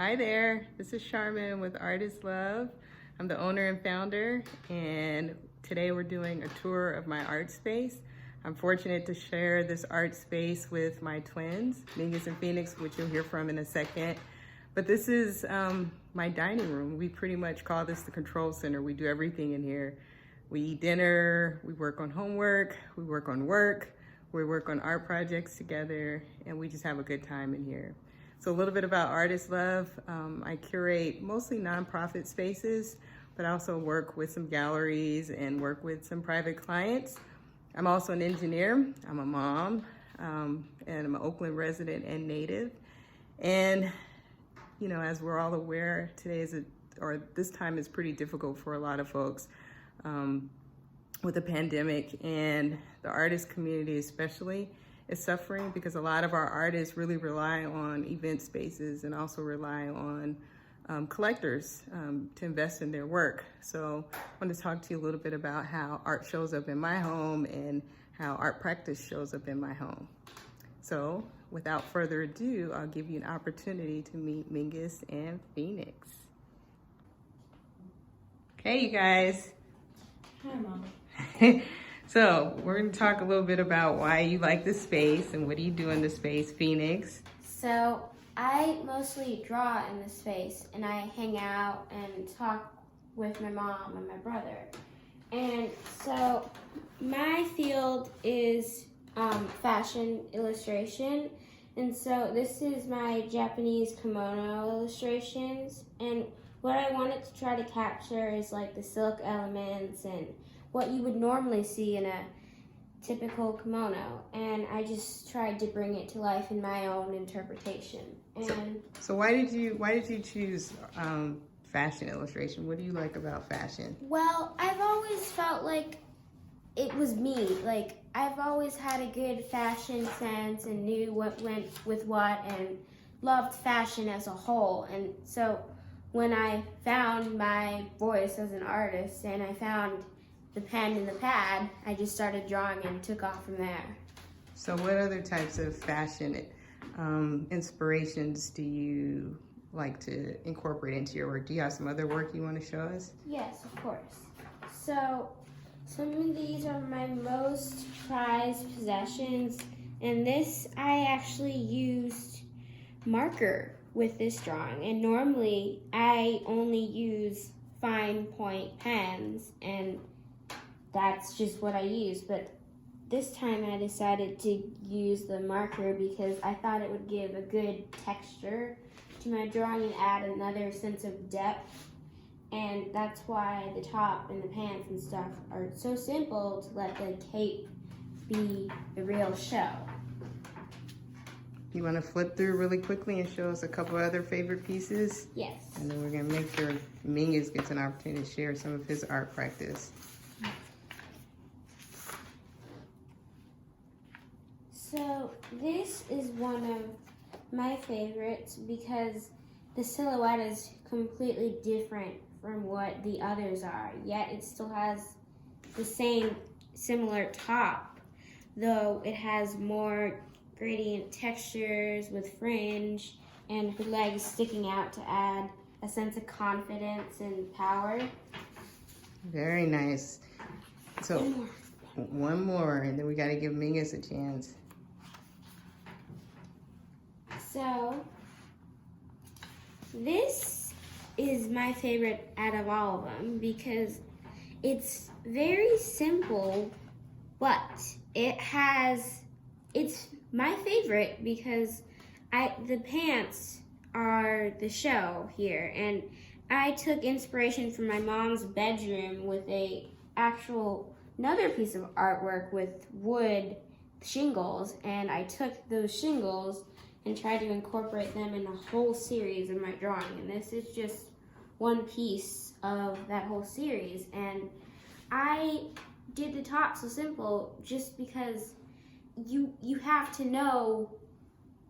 Hi there, this is Charmin with Artist Love. I'm the owner and founder, and today we're doing a tour of my art space. I'm fortunate to share this art space with my twins, Mingus and Phoenix, which you'll hear from in a second. But this is my dining room. We pretty much call this the control center. We do everything in here. We eat dinner, we work on homework, we work on work, we work on art projects together, and we just have a good time in here. So a little bit about Artist Love. I curate mostly nonprofit spaces, but I also work with some galleries and work with some private clients. I'm also an engineer. I'm a mom, and I'm an Oakland resident and native. And, you know, as we're all aware, this time is pretty difficult for a lot of folks with the pandemic, and the artist community especially is suffering because a lot of our artists really rely on event spaces and also rely on collectors to invest in their work. So I want to talk to you a little bit about how art shows up in my home and how art practice shows up in my home. So without further ado, I'll give you an opportunity to meet Mingus and Phoenix. Okay, you guys. Hi, Mom. So we're going to talk a little bit about why you like the space and what do you do in the space, Phoenix? So I mostly draw in this space, and I hang out and talk with my mom and my brother. And so my field is fashion illustration, and so this is my Japanese kimono illustrations. And what I wanted to try to capture is like the silk elements and what you would normally see in a typical kimono, and I just tried to bring it to life in my own interpretation. And so why did you choose fashion illustration? What do you like about fashion? well, I've always felt like it was me. Like, I've always had a good fashion sense and knew what went with what and loved fashion as a whole. And so when I found my voice as an artist and I found the pen and the pad, I just started drawing and took off from there. So what other types of fashion inspirations do you like to incorporate into your work? Do you have some other work you want to show us? Yes, of course. So some of these are my most prized possessions, and this I actually used marker with this drawing, and normally I only use fine point pens, and that's just what I use, but this time I decided to use the marker because I thought it would give a good texture to my drawing and add another sense of depth. And that's why the top and the pants and stuff are so simple, to let the cape be the real show. You want to flip through really quickly and show us a couple other favorite pieces? Yes. And then we're going to make sure Mingus gets an opportunity to share some of his art practice. So this is one of my favorites because the silhouette is completely different from what the others are, yet it still has the same similar top, though it has more gradient textures with fringe and her legs sticking out to add a sense of confidence and power. Very nice. So one more, and then we got to give Mingus a chance. So this is my favorite out of all of them because it's very simple, but it's my favorite because the pants are the show here, and I took inspiration from my mom's bedroom with another piece of artwork with wood shingles, and I took those shingles and tried to incorporate them in a whole series of my drawing. And this is just one piece of that whole series. And I did the top so simple just because you have to know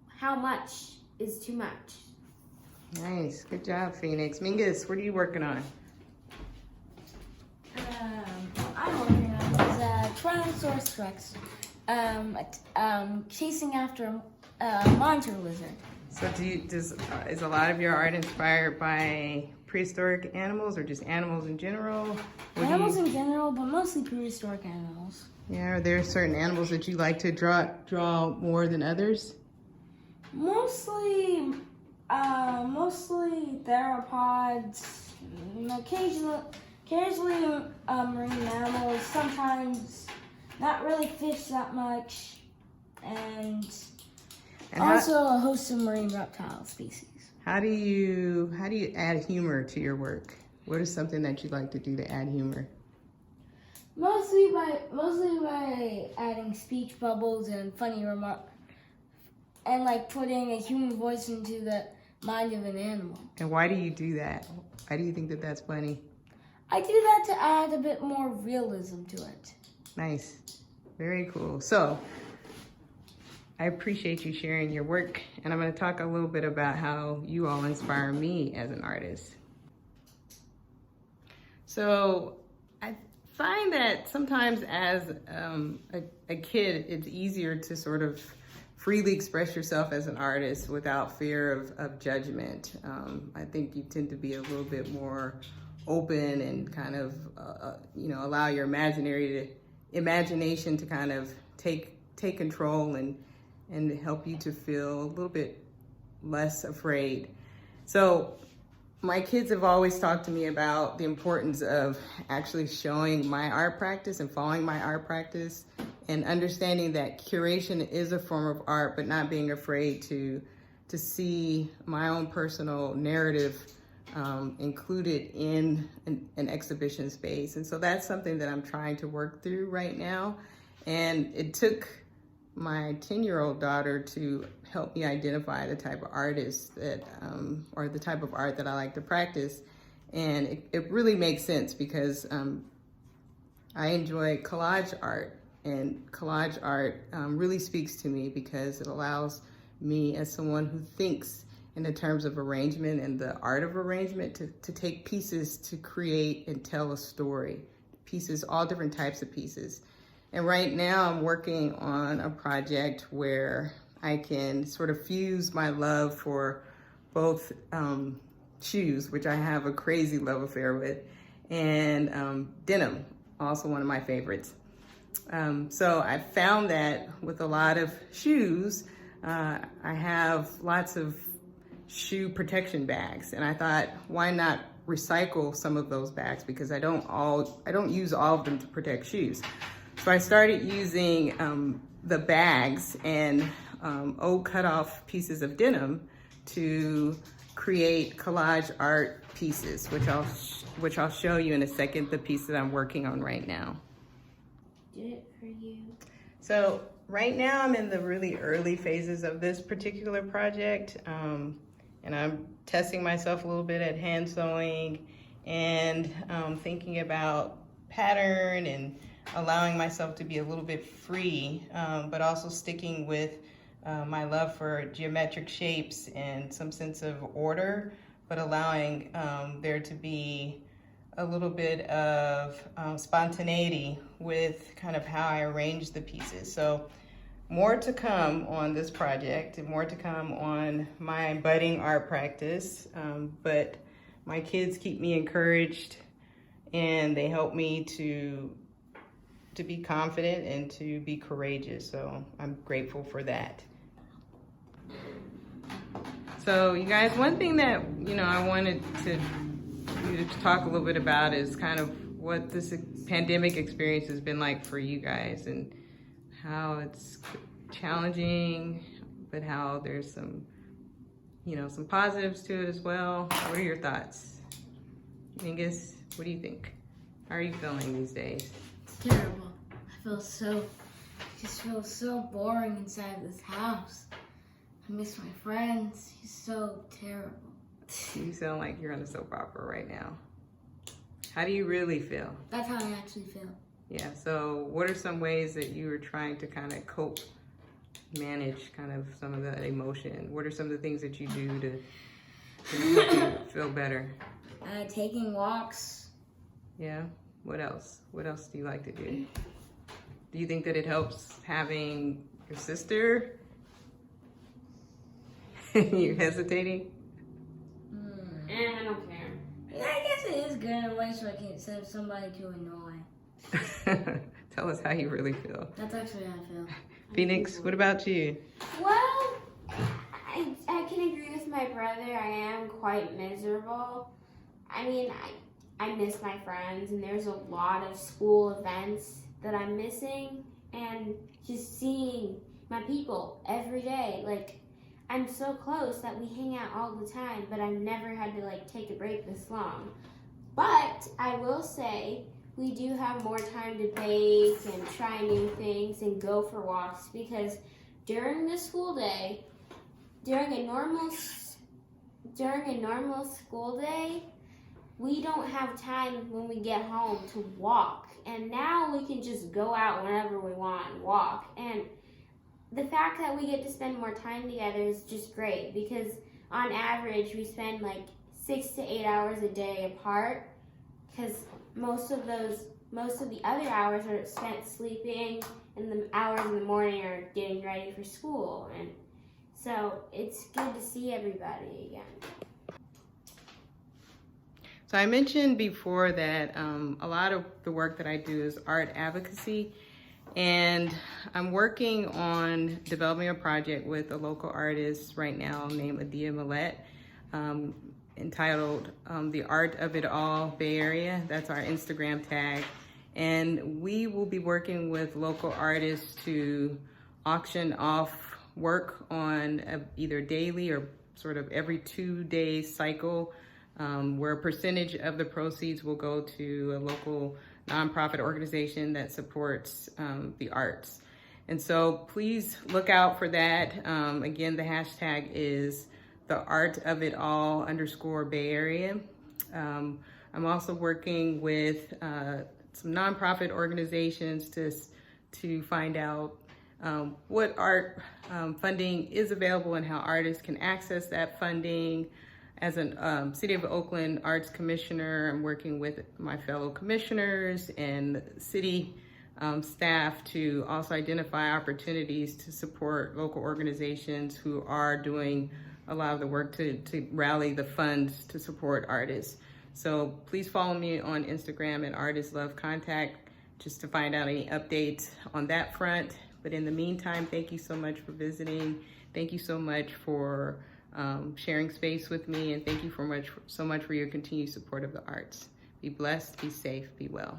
how much is too much. Nice. Good job, Phoenix. Mingus, what are you working on? I'm working on is Tyrannosaurus Rex chasing after a monitor lizard. So is a lot of your art inspired by prehistoric animals or just animals in general? Animals in general, but mostly prehistoric animals. Yeah, are there certain animals that you like to draw more than others? Mostly theropods, occasionally marine mammals, sometimes not really fish that much, and also a host of marine reptile species. How do you add humor to your work? What is something that you like to do to add humor? Mostly by adding speech bubbles and funny remarks, and like putting a human voice into the mind of an animal. And why do you do that? Why do you think that that's funny? I do that to add a bit more realism to it. Nice. Very cool. So, I appreciate you sharing your work, and I'm going to talk a little bit about how you all inspire me as an artist. So, I find that sometimes as a kid, it's easier to sort of freely express yourself as an artist without fear of judgment. I think you tend to be a little bit more open and kind of, allow your imagination to kind of take control and help you to feel a little bit less afraid. So my kids have always talked to me about the importance of actually showing my art practice and following my art practice and understanding that curation is a form of art, but not being afraid to see my own personal narrative included in an exhibition space. And so that's something that I'm trying to work through right now. And it took my 10-year-old daughter to help me identify the type of artist that, or the type of art that I like to practice. And it really makes sense because I enjoy collage art, and collage art really speaks to me because it allows me as someone who thinks in the terms of arrangement and the art of arrangement to take pieces to create and tell a story. Pieces, all different types of pieces. And right now I'm working on a project where I can sort of fuse my love for both shoes, which I have a crazy love affair with, and denim, also one of my favorites. So I found that with a lot of shoes, I have lots of shoe protection bags, and I thought, why not recycle some of those bags, because I don't use all of them to protect shoes. So I started using the bags and old cut-off pieces of denim to create collage art pieces, which I'll show you in a second, the piece that I'm working on right now. Did it for you. So right now I'm in the really early phases of this particular project, and I'm testing myself a little bit at hand sewing and thinking about pattern and allowing myself to be a little bit free, but also sticking with my love for geometric shapes and some sense of order, but allowing there to be a little bit of spontaneity with kind of how I arrange the pieces. So more to come on this project and more to come on my budding art practice, but my kids keep me encouraged and they help me to be confident and to be courageous. So I'm grateful for that. So you guys, one thing that, I wanted to talk a little bit about is kind of what this pandemic experience has been like for you guys and how it's challenging, but how there's some, some positives to it as well. What are your thoughts? Mingus, what do you think? How are you feeling these days? It's terrible. I just feel so boring inside this house. I miss my friends. It's so terrible. You sound like you're on a soap opera right now. How do you really feel? That's how I actually feel. Yeah, so what are some ways that you are trying to kind of cope, manage kind of some of the emotion? What are some of the things that you do to help you feel better? Taking walks. Yeah, what else? What else do you like to do? Do you think that it helps having your sister? You're hesitating? I don't care. Yeah, I guess it is good in a way so I can send somebody to annoy. Tell us how you really feel. That's actually how I feel. Phoenix, what about you? Well, I can agree with my brother. I am quite miserable. I mean, I miss my friends, and there's a lot of school events that I'm missing, and just seeing my people every day. Like, I'm so close that we hang out all the time, but I've never had to like take a break this long. But I will say we do have more time to bake and try new things and go for walks, because during the school day, during a normal school day, we don't have time when we get home to walk. And now we can just go out whenever we want and walk. And the fact that we get to spend more time together is just great, because on average we spend like 6 to 8 hours a day apart, because most of the other hours are spent sleeping, and the hours in the morning are getting ready for school. And so it's good to see everybody again. So I mentioned before that a lot of the work that I do is art advocacy, and I'm working on developing a project with a local artist right now named Adia Millette, entitled The Art of It All Bay Area. That's our Instagram tag. And we will be working with local artists to auction off work on either daily or sort of every 2-day cycle, where a percentage of the proceeds will go to a local nonprofit organization that supports the arts. And so please look out for that. Again, the hashtag is the art of it all _ Bay Area. I'm also working with some nonprofit organizations to find out what art funding is available and how artists can access that funding. As a City of Oakland Arts Commissioner, I'm working with my fellow commissioners and city staff to also identify opportunities to support local organizations who are doing a lot of the work to rally the funds to support artists. So please follow me on Instagram at Artist Love Contact just to find out any updates on that front. But in the meantime, thank you so much for visiting. Thank you so much for sharing space with me, and thank you so much for your continued support of the arts. Be blessed, be safe, be well.